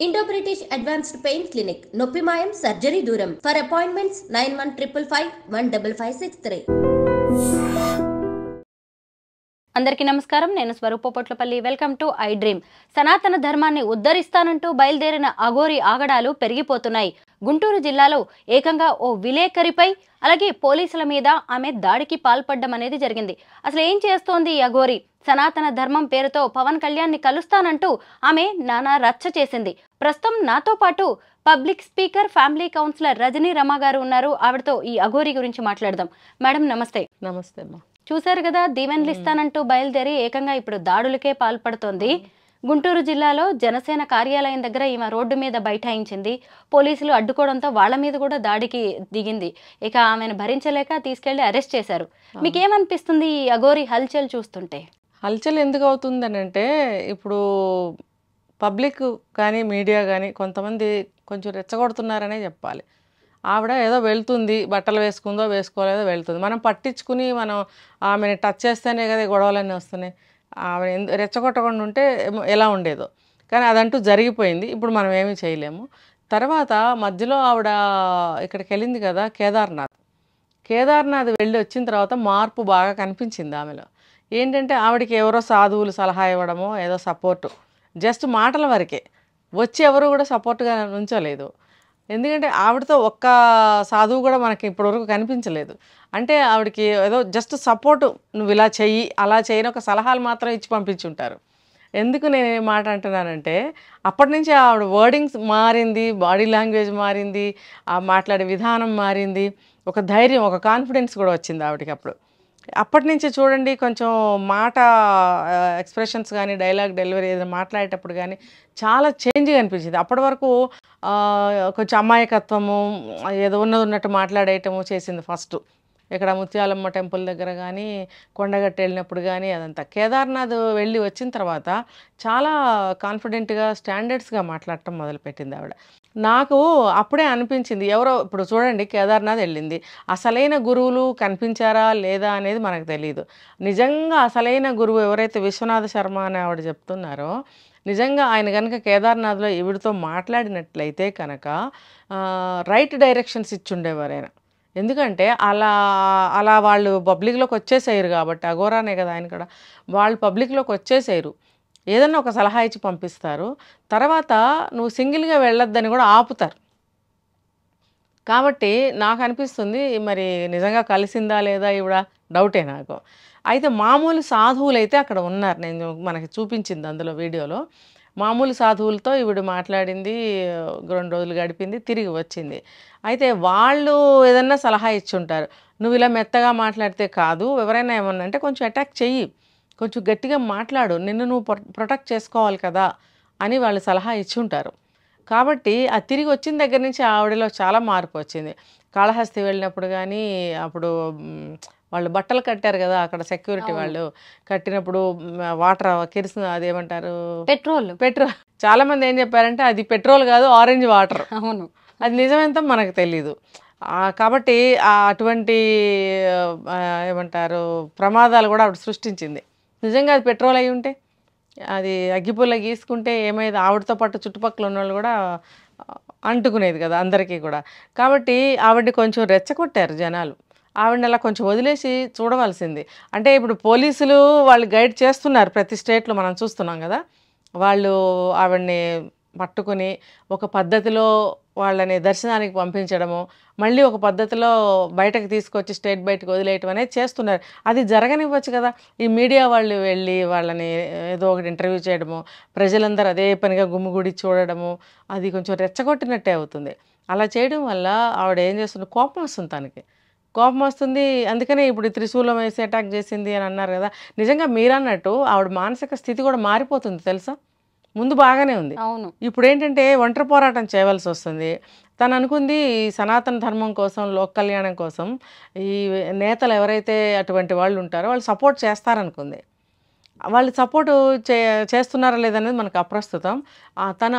Indo British advanced pain clinic నొప్పి మాయం surgery దూరం ఫర్ అపాయింట్మెంట్స్ 9155515563. అందరికీ నమస్కారం. నేను Swaroopa Potlapalli. Welcome to iDream. సనాతన ధర్మాన్ని ఉద్ధరిస్తానంటూ బయలుదేరిన అఘోరి ఆగడాలు పెరిగిపోతున్నాయి. గుంటూరు జిల్లాలో ఏకంగా ఓ విలేకరిపై అలాగే పోలీసుల మీద ఆమె దాడికి పాల్పడడం అనేది జరిగింది. అసలు ఏం చేస్తోంది ఈ అఘోరి? సనాతన ధర్మం పేరుతో పవన్ కళ్యాణ్ని కలుస్తానంటూ ఆమె నానా రచ్చ చేసింది. ప్రస్తుతం నాతో పాటు public speaker, family counsellor Rajani Rama గారు ఉన్నారు. ఆవిడతో ఈ అఘోరి గురించి మాట్లాడదాం. మేడం నమస్తే. నమస్తే అమ్మా. చూశారు కదా, దీవెనలు ఇస్తానంటూ బయలుదేరి ఏకంగా ఇప్పుడు దాడులకే పాల్పడుతోంది. గుంటూరు జిల్లాలో జనసేన కార్యాలయం దగ్గర ఈమె రోడ్డు మీద బైఠాయించింది. పోలీసులు అడ్డుకోవడంతో వాళ్ళ మీద కూడా దాడికి దిగింది. ఇక ఆమెను భరించలేక తీసుకెళ్లి అరెస్ట్ చేశారు. మీకేమనిపిస్తుంది ఈ అఘోరి హల్చల్ చూస్తుంటే? హల్చల్ ఎందుకు అవుతుందని అంటే, ఇప్పుడు పబ్లిక్ కానీ మీడియా కానీ కొంతమంది కొంచెం రెచ్చగొడుతున్నారనే చెప్పాలి. ఆవిడ ఏదో వెళ్తుంది, బట్టలు వేసుకుందో వేసుకోలేదో వెళ్తుంది, మనం పట్టించుకుని మనం ఆమెను టచ్ చేస్తేనే కదా గొడవలన్నీ వస్తున్నాయి. ఆమె రెచ్చగొట్టకుండా ఉంటే ఎలా ఉండేదో, కానీ అదంటూ జరిగిపోయింది. ఇప్పుడు మనం ఏమీ చేయలేము. తర్వాత మధ్యలో ఆవిడ ఇక్కడికి వెళ్ళింది కదా, కేదార్నాథ్ వెళ్ళి వచ్చిన తర్వాత మార్పు బాగా కనిపించింది ఆమెలో. ఏంటంటే ఆవిడకి ఎవరో సాధువులు సలహా ఇవ్వడమో ఏదో సపోర్టు, జస్ట్ మాటల వరకే, వచ్చి ఎవరు కూడా సపోర్ట్గా ఉంచలేదు. ఎందుకంటే ఆవిడతో ఒక్క సాధువు కూడా మనకి ఇప్పటివరకు కనిపించలేదు. అంటే ఆవిడకి ఏదో జస్ట్ సపోర్టు, నువ్వు ఇలా చెయ్యి అలా చేయని ఒక సలహాలు మాత్రం ఇచ్చి పంపించుంటారు. ఎందుకు నేను ఏ మాట అంటున్నానంటే, అప్పటి నుంచి ఆవిడ వర్డింగ్స్ మారింది, బాడీ లాంగ్వేజ్ మారింది, ఆ మాట్లాడే విధానం మారింది, ఒక ధైర్యం, ఒక కాన్ఫిడెన్స్ కూడా వచ్చింది ఆవిడకి. అప్పటి నుంచి చూడండి, కొంచెం మాట ఎక్స్ప్రెషన్స్ కానీ, డైలాగ్ డెలివరీ ఏదైనా మాట్లాడేటప్పుడు కానీ చాలా చేంజ్గా అనిపించింది. అప్పటి వరకు కొంచెం అమాయకత్వము, ఏదో ఉన్నట్టు మాట్లాడేయటము చేసింది ఫస్ట్. ఇక్కడ ముత్యాలమ్మ టెంపుల్ దగ్గర కానీ, కొండగట్టు వెళ్ళినప్పుడు కానీ, అదంతా. కేదార్నాథ్ వెళ్ళి వచ్చిన తర్వాత చాలా కాన్ఫిడెంట్గా, స్టాండర్డ్స్గా మాట్లాడటం మొదలుపెట్టింది ఆవిడ. నాకు అప్పుడే అనిపించింది, ఎవరో ఇప్పుడు చూడండి, కేదార్నాథ్ వెళ్ళింది, అసలైన గురువులు కనిపించారా లేదా అనేది మనకు తెలియదు. నిజంగా అసలైన గురువు ఎవరైతే విశ్వనాథ శర్మ అని ఆవిడ చెప్తున్నారో, నిజంగా ఆయన కనుక కేదార్నాథ్లో ఈవిడితో మాట్లాడినట్లయితే కనుక రైట్ డైరెక్షన్స్ ఇచ్చుండేవారు ఆయన. ఎందుకంటే అలా వాళ్ళు పబ్లిక్లోకి వచ్చేసారు కాబట్టి, అఘోరానే కదా ఆయన కూడా, వాళ్ళు పబ్లిక్లోకి వచ్చేసారు, ఏదన్నా ఒక సలహా ఇచ్చి పంపిస్తారు. తర్వాత నువ్వు సింగిల్గా వెళ్ళొద్దని కూడా ఆపుతారు. కాబట్టి నాకు అనిపిస్తుంది, మరి నిజంగా కలిసిందా లేదా ఈవిడ డౌటే నాకు. అయితే మామూలు సాధువులు అయితే అక్కడ ఉన్నారు, నేను మనకి చూపించింది అందులో వీడియోలో. మామూలు సాధువులతో ఈవిడ మాట్లాడింది, 2 రోజులు గడిపింది, తిరిగి వచ్చింది. అయితే వాళ్ళు ఏదన్నా సలహా ఇచ్చుంటారు, నువ్వు ఇలా మెత్తగా మాట్లాడితే కాదు, ఎవరైనా ఏమన్నా అంటే కొంచెం అటాక్ చెయ్యి, కొంచెం గట్టిగా మాట్లాడు, నిన్ను నువ్వు ప్రొటెక్ట్ చేసుకోవాలి కదా అని వాళ్ళు సలహా ఇచ్చుంటారు. కాబట్టి ఆ తిరిగి వచ్చిన దగ్గర నుంచి ఆవిడలో చాలా మార్పు వచ్చింది. కాళహస్తి వెళ్ళినప్పుడు కానీ, అప్పుడు వాళ్ళు బట్టలు కట్టారు కదా అక్కడ, సెక్యూరిటీ వాళ్ళు కట్టినప్పుడు వాటర్ కిరసన, అదేమంటారు, పెట్రోల్. చాలామంది ఏం చెప్పారంటే అది పెట్రోల్ కాదు, ఆరెంజ్ వాటర్. అవును, అది నిజమెంతో మనకు తెలీదు. కాబట్టి అటువంటి ఏమంటారు ప్రమాదాలు కూడా ఆవిడ సృష్టించింది. నిజంగా అది పెట్రోల్ అయి ఉంటే, అది అగ్గిపుల్ల గీసుకుంటే ఏమైంది, ఆవిడతో పాటు చుట్టుపక్కల ఉన్న వాళ్ళు కూడా అంటుకునేది కదా అందరికీ కూడా. కాబట్టి ఆవిడని కొంచెం రెచ్చగొట్టారు జనాలు. ఆవిడని అలా కొంచెం వదిలేసి చూడవలసింది. అంటే ఇప్పుడు పోలీసులు వాళ్ళు గైడ్ చేస్తున్నారు, ప్రతి స్టేట్లో మనం చూస్తున్నాం కదా, వాళ్ళు ఆవిడని పట్టుకుని ఒక పద్ధతిలో వాళ్ళని దర్శనానికి పంపించడము, మళ్ళీ ఒక పద్ధతిలో బయటకు తీసుకొచ్చి స్టేట్ బయటకు వదిలేయటం అనేది చేస్తున్నారు. అది జరగనివ్వచ్చు కదా. ఈ మీడియా వాళ్ళు వెళ్ళి వాళ్ళని ఏదో ఒకటి ఇంటర్వ్యూ చేయడము, ప్రజలందరూ అదే పనిగా గుమ్మిగూడి చూడడము, అది కొంచెం రెచ్చగొట్టినట్టే అవుతుంది. అలా చేయడం వల్ల ఆవిడ ఏం చేస్తుంది, కోపం వస్తుంది, తనకి కోపం వస్తుంది. అందుకనే ఇప్పుడు త్రిశూలం వేసి అటాక్ చేసింది అని అన్నారు కదా. నిజంగా మీరన్నట్టు ఆవిడ మానసిక స్థితి కూడా మారిపోతుంది తెలుసా. ముందు బాగానే ఉంది, ఇప్పుడు ఏంటంటే ఒంటరి పోరాటం చేయవలసి వస్తుంది. తను అనుకుంది సనాతన ధర్మం కోసం, లోక కళ్యాణం కోసం ఈ నేతలు ఎవరైతే అటువంటి వాళ్ళు ఉంటారో వాళ్ళు సపోర్ట్ చేస్తారనుకుంది. వాళ్ళు సపోర్టు చేస్తున్నారా లేదనేది మనకు అప్రస్తుతం. తను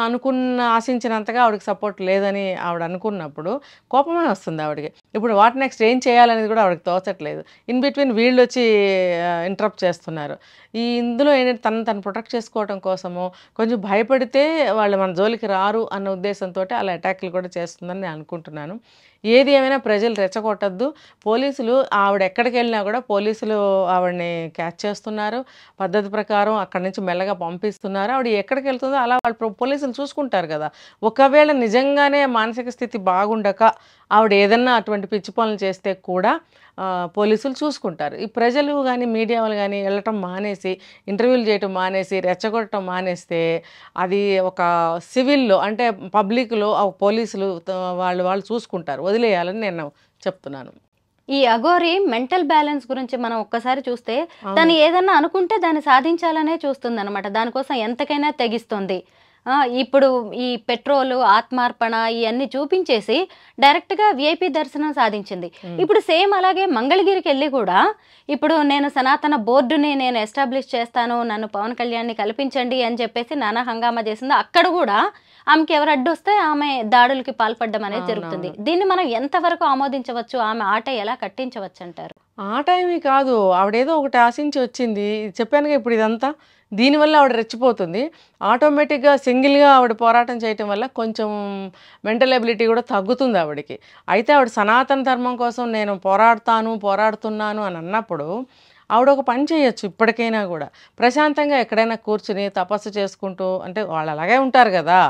ఆశించినంతగా ఆవిడకి సపోర్ట్ లేదని ఆవిడ అనుకున్నప్పుడు కోపమే వస్తుంది ఆవిడకి. ఇప్పుడు వాట్ నెక్స్ట్ ఏం చేయాలనేది కూడా ఆవిడకి తోచట్లేదు. ఇన్ బిట్వీన్ వీళ్ళొచ్చి ఇంటరప్ట్ చేస్తున్నారు. ఇందులో ఏంటంటే తను ప్రొటెక్ట్ చేసుకోవడం కోసము కొంచెం భయపడితే వాళ్ళు మన జోలికి రారు అన్న ఉద్దేశంతోటి అలా అటాక్లు కూడా చేస్తుందని నేను అనుకుంటున్నాను. ఏది ఏమైనా ప్రజలు రెచ్చగొట్టద్దు. పోలీసులు ఆవిడ ఎక్కడికి వెళ్ళినా కూడా పోలీసులు ఆవిడని క్యాచ్ చేస్తున్నారు. పద్ధతి ప్రకారం అక్కడి నుంచి మెల్లగా పంపిస్తున్నారు. ఆవిడ ఎక్కడికి వెళ్తుందో అలా వాళ్ళు పోలీసులు చూసుకుంటారు కదా. ఒకవేళ నిజంగానే మానసిక స్థితి బాగుండక ఆవిడ ఏదన్నా అటువంటి పిచ్చి పనులు చేస్తే కూడా పోలీసులు చూసుకుంటారు. ఈ ప్రజలు కానీ మీడియా వాళ్ళు కానీ వెళ్ళటం మానేసి ఇంటర్వ్యూలు చేయటం మానేసి రెచ్చగొట్టడం మానేస్తే అది ఒక సివిల్లో అంటే పబ్లిక్లో పోలీసులు వాళ్ళు చూసుకుంటారు. వదిలేయాలని నేను చెప్తున్నాను. ఈ అఘోరి మెంటల్ బ్యాలెన్స్ గురించి మనం ఒక్కసారి చూస్తే తను ఏదన్నా అనుకుంటే దాన్ని సాధించాలనే చూస్తుంది అనమాట. దానికోసం ఎంతకైనా తెగిస్తుంది. ఇప్పుడు ఈ పెట్రోలు ఆత్మార్పణ ఇవన్నీ చూపించేసి డైరెక్ట్గా విఐపి దర్శనం సాధించింది. ఇప్పుడు సేమ్ అలాగే మంగళగిరికి వెళ్ళి కూడా ఇప్పుడు నేను సనాతన బోర్డుని నేను ఎస్టాబ్లిష్ చేస్తాను, నన్ను పవన్ కళ్యాణ్ని కల్పించండి అని చెప్పేసి నానా హంగామా చేసింది. అక్కడ కూడా ఆమెకి ఎవరు అడ్డు వస్తే ఆమె దాడులకి పాల్పడడం అనేది జరుగుతుంది. దీన్ని మనం ఎంతవరకు ఆమోదించవచ్చు? ఆమె ఆట ఎలా కట్టించవచ్చు అంటారు? ఆట ఏమీ కాదు, ఆవిడేదో ఒకటి ఆశించి వచ్చింది. చెప్పానుగా ఇప్పుడు ఇదంతా దీనివల్ల ఆవిడ రెచ్చిపోతుంది. ఆటోమేటిక్గా సింగిల్గా ఆవిడ పోరాటం చేయటం వల్ల కొంచెం మెంటల్ ఎబిలిటీ కూడా తగ్గుతుంది ఆవిడకి. అయితే ఆవిడ సనాతన ధర్మం కోసం నేను పోరాడుతున్నాను అని అన్నప్పుడు ఆవిడ ఒక పని చేయొచ్చు. ఇప్పటికైనా కూడా ప్రశాంతంగా ఎక్కడైనా కూర్చుని తపస్సు చేసుకుంటూ, అంటే వాళ్ళు అలాగే ఉంటారు కదా,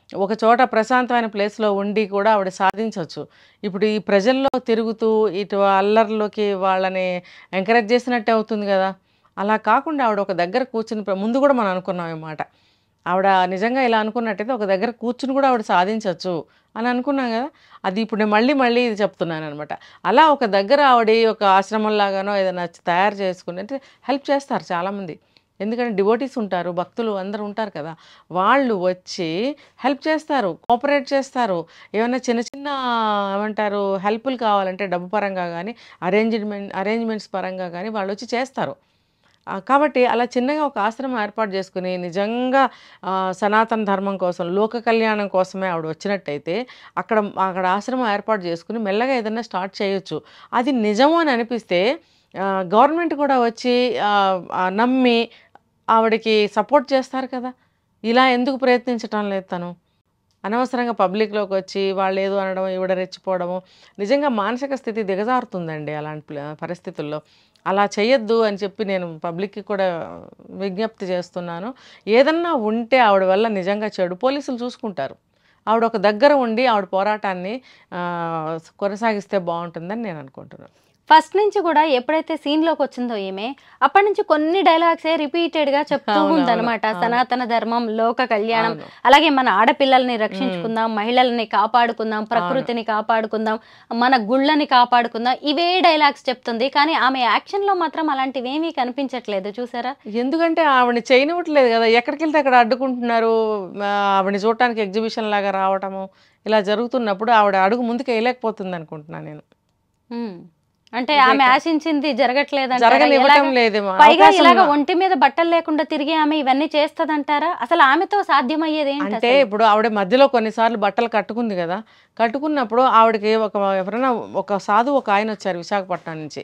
ఒక చోట ప్రశాంతమైన ప్లేస్లో ఉండి కూడా ఆవిడ సాధించవచ్చు. ఇప్పుడు ఈ ప్రజల్లో తిరుగుతూ ఇటు అల్లర్లోకి వాళ్ళని ఎంకరేజ్ చేసినట్టే అవుతుంది కదా. అలా కాకుండా ఆవిడ ఒక దగ్గర కూర్చుని, ముందు కూడా మనం అనుకున్నాం అన్నమాట, ఆవిడ నిజంగా ఇలా అనుకున్నట్టయితే ఒక దగ్గర కూర్చుని కూడా ఆవిడ సాధించవచ్చు అని అనుకున్నాం కదా. అది ఇప్పుడు నేను మళ్ళీ ఇది చెప్తున్నాను అనమాట. అలా ఒక దగ్గర ఆవిడ ఒక ఆశ్రమంలాగానో ఏదైనా తయారు చేసుకుని, అంటే హెల్ప్ చేస్తారు చాలామంది. ఎందుకంటే డివోటీస్ ఉంటారు, భక్తులు అందరూ ఉంటారు కదా, వాళ్ళు వచ్చి హెల్ప్ చేస్తారు, కోఆపరేట్ చేస్తారు. ఏమైనా చిన్న చిన్న ఏమంటారు హెల్ప్లు కావాలంటే డబ్బు పరంగా కానీ అరేంజ్మెంట్స్ పరంగా కానీ వాళ్ళు వచ్చి చేస్తారు. కాబట్టి అలా చిన్నగా ఒక ఆశ్రమం ఏర్పాటు చేసుకుని నిజంగా సనాతన ధర్మం కోసం, లోక కళ్యాణం కోసమే ఆవిడ వచ్చినట్టయితే అక్కడ ఆశ్రమం ఏర్పాటు చేసుకుని మెల్లగా ఏదైనా స్టార్ట్ చేయొచ్చు. అది నిజము అని అనిపిస్తే గవర్నమెంట్ కూడా వచ్చి నమ్మి ఆవిడకి సపోర్ట్ చేస్తారు కదా. ఇలా ఎందుకు ప్రయత్నించటం లేదు తను? అనవసరంగా పబ్లిక్లోకి వచ్చి వాళ్ళు ఏదో అనడం, ఈవిడ రెచ్చిపోవడము, నిజంగా మానసిక స్థితి దిగజారుతుందండి అలాంటి పరిస్థితుల్లో. అలా చేయొద్దు అని చెప్పి నేను పబ్లిక్కి కూడా విజ్ఞప్తి చేస్తున్నాను. ఏదన్నా ఉంటే ఆవిడ వల్ల నిజంగా చెడు పోలీసులు చూసుకుంటారు. ఆవిడ ఒక దగ్గర ఉండి ఆవిడ పోరాటాన్ని కొనసాగిస్తే బాగుంటుందని నేను అనుకుంటున్నాను. ఫస్ట్ నుంచి కూడా ఎప్పుడైతే సీన్లోకి వచ్చిందో ఈమె, అప్పటి నుంచి కొన్ని డైలాగ్సే రిపీటెడ్గా చెప్తూ ఉందన్నమాట. సనాతన ధర్మం, లోక కళ్యాణం, అలాగే మన ఆడపిల్లల్ని రక్షించుకుందాం, మహిళల్ని కాపాడుకుందాం, ప్రకృతిని కాపాడుకుందాం, మన గుళ్ళని కాపాడుకుందాం, ఇవే డైలాగ్స్ చెప్తుంది. కానీ ఆమె యాక్షన్లో మాత్రం అలాంటివి ఏమీ కనిపించట్లేదు, చూసారా? ఎందుకంటే ఆవిడని చేయనివ్వట్లేదు కదా. ఎక్కడికి వెళ్తే అక్కడ అడ్డుకుంటున్నారు. ఆవిడని చూడటానికి ఎగ్జిబిషన్ లాగా రావటము ఇలా జరుగుతున్నప్పుడు ఆవిడ అడుగు ముందుకు వేయలేకపోతుంది అనుకుంటున్నాను నేను. అంటే ఆమె ఆశించింది జరగట్లేదు, పైగా ఇలాగ ఒంటి మీద బట్టలు లేకుండా తిరిగి ఆమె ఇవన్నీ చేస్తదంటారా? అసలు ఆమెతో సాధ్యమయ్యేది అంటే ఇప్పుడు ఆవిడ మధ్యలో కొన్నిసార్లు బట్టలు కట్టుకుంది కదా. కట్టుకున్నప్పుడు ఆవిడకి ఎవరైనా ఒక సాధువు ఒక ఆయన వచ్చారు విశాఖపట్నం నుంచి.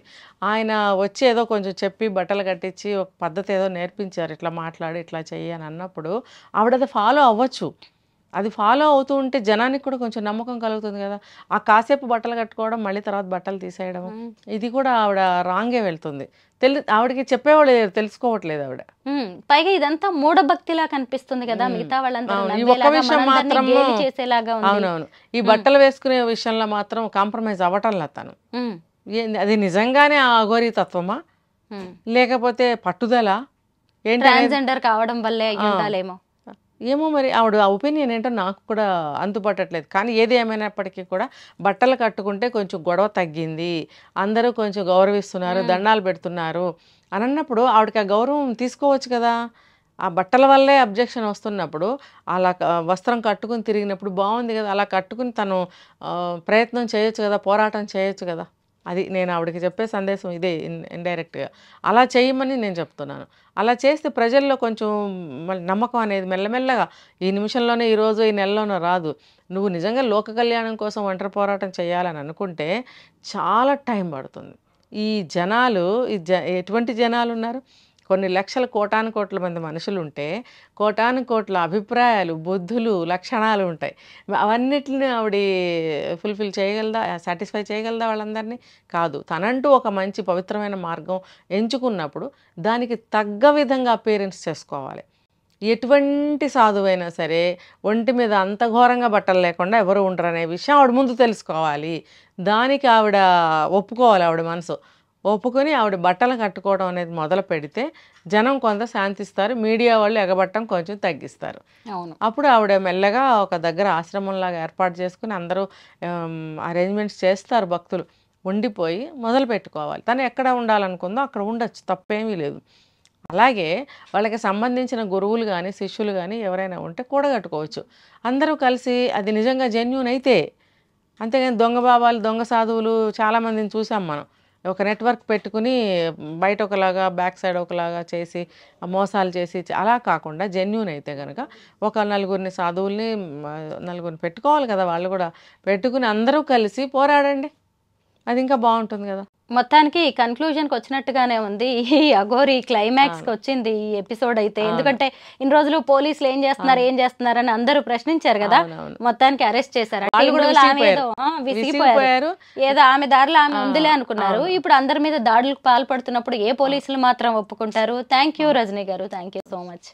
ఆయన వచ్చి ఏదో కొంచెం చెప్పి బట్టలు కట్టించి ఒక పద్ధతి ఏదో నేర్పించారు, ఇట్లా మాట్లాడి ఇట్లా చెయ్యి అని అన్నప్పుడు ఆవిడ అది ఫాలో అవ్వచ్చు. అది ఫాలో అవుతూ ఉంటే జనానికి కూడా కొంచెం నమ్మకం కలుగుతుంది కదా. ఆ కాసేపు బట్టలు కట్టుకోవడం, మళ్ళీ తర్వాత బట్టలు తీసేయడం, ఇది కూడా ఆవిడ రాంగే వెళ్తుంది. ఆవిడకి చెప్పేవాళ్ళు తెలుసుకోవట్లేదు ఆవిడ. పైగా ఇదంతా మూఢభక్తిలా కనిపిస్తుంది కదా మిగతా వాళ్ళందరూ. అవునవును, ఈ బట్టలు వేసుకునే విషయంలో మాత్రం కాంప్రమైజ్ అవ్వటంలా తను. అది నిజంగానే ఆ అఘోరీ తత్వమా, లేకపోతే పట్టుదల ఏంటి? ట్రాన్స్జెండర్ కావడం వల్లే ఉండాలేమో, ఏమో మరి. ఆవిడ ఆ ఒపీనియన్ ఏంటో నాకు కూడా అంతుపట్టట్లేదు. కానీ ఏది ఏమైనప్పటికీ కూడా బట్టలు కట్టుకుంటే కొంచెం గొడవ తగ్గింది, అందరూ కొంచెం గౌరవిస్తున్నారు, దండాలు పెడుతున్నారు అని అన్నప్పుడు ఆవిడకి ఆ గౌరవం తీసుకోవచ్చు కదా. ఆ బట్టల వల్లే అబ్జెక్షన్ వస్తున్నప్పుడు అలా వస్త్రం కట్టుకుని తిరిగినప్పుడు బాగుంది కదా. అలా కట్టుకుని తను ప్రయత్నం చేయొచ్చు కదా, పోరాటం చేయొచ్చు కదా. అది నేను ఆవిడకి చెప్పే సందేశం ఇదే ఇండైరెక్ట్గా. అలా చేయమని నేను చెప్తున్నాను. అలా చేస్తే ప్రజల్లో కొంచెం నమ్మకం అనేది మెల్లమెల్లగా ఈ నిమిషంలోనే, ఈరోజు ఈ నెలలోనో రాదు. నువ్వు నిజంగా లోక కళ్యాణం కోసం ఒంటరి పోరాటం చేయాలని అనుకుంటే చాలా టైం పడుతుంది. ఈ జనాలు ఎటువంటి జనాలు ఉన్నారు? కొన్ని లక్షల కోటాను కోట్ల మంది మనుషులు ఉంటే కోటాను కోట్ల అభిప్రాయాలు, బుద్ధులు, లక్షణాలు ఉంటాయి. అవన్నిటిని ఆవిడ ఫుల్ఫిల్ చేయగలదా, సాటిస్ఫై చేయగలదా వాళ్ళందరినీ? కాదు. తనంటూ ఒక మంచి పవిత్రమైన మార్గం ఎంచుకున్నప్పుడు దానికి తగ్గ విధంగా అపీరెన్స్ చేసుకోవాలి. ఎటువంటి సాధువైనా సరే ఒంటి మీద అంత ఘోరంగా బట్టలు లేకుండా ఎవరు ఉండరు అనే విషయం ఆవిడ ముందు తెలుసుకోవాలి. దానికి ఆవిడ ఒప్పుకోవాలి. ఆవిడ మనసు ఒప్పుకొని ఆవిడ బట్టలు కట్టుకోవడం అనేది మొదలు పెడితే జనం కొంత శాంతిస్తారు. మీడియా వాళ్ళు ఎగబట్టడం కొంచెం తగ్గిస్తారు. అప్పుడు ఆవిడ మెల్లగా ఒక దగ్గర ఆశ్రమంలాగా ఏర్పాటు చేసుకుని అందరూ అరేంజ్మెంట్స్ చేస్తారు. భక్తులు ఉండిపోయి మొదలు పెట్టుకోవాలి. తను ఎక్కడ ఉండాలనుకుందో అక్కడ ఉండొచ్చు, తప్పేమీ లేదు. అలాగే వాళ్ళకి సంబంధించిన గురువులు కానీ శిష్యులు కానీ ఎవరైనా ఉంటే కూడగట్టుకోవచ్చు. అందరూ కలిసి అది నిజంగా జెన్యూన్ అయితే. అంతేగాని దొంగ బాబాలు, దొంగ సాధువులు చాలామందిని చూసాం మనం. ఒక నెట్వర్క్ పెట్టుకుని బయట ఒకలాగా బ్యాక్ సైడ్ ఒకలాగా చేసి మోసాలు చేసి, అలా కాకుండా జెన్యూన్ అయితే కనుక ఒక నలుగురిని సాధువుల్ని నలుగురిని పెట్టుకోవాలి కదా. వాళ్ళు కూడా పెట్టుకుని అందరూ కలిసి పోరాడండి, అది ఇంకా బాగుంటుంది కదా. మొత్తానికి కన్క్లూజన్కి వచ్చినట్టుగానే ఉంది ఈ అఘోరి క్లైమాక్స్కి వచ్చింది ఈ ఎపిసోడ్ అయితే. ఎందుకంటే ఇన్ని రోజులు పోలీసులు ఏం చేస్తున్నారు అని అందరూ ప్రశ్నించారు కదా. మొత్తానికి అరెస్ట్ చేశారు. విసిగిపోయారు. ఏదో ఆమె దారిలో ఆమె ఉందిలే అనుకున్నారు. ఇప్పుడు అందరి మీద దాడులకు పాల్పడుతున్నప్పుడు ఏ పోలీసులు మాత్రం ఒప్పుకుంటారు? థ్యాంక్ యూ రజనీ గారు, థ్యాంక్ యూ సో మచ్.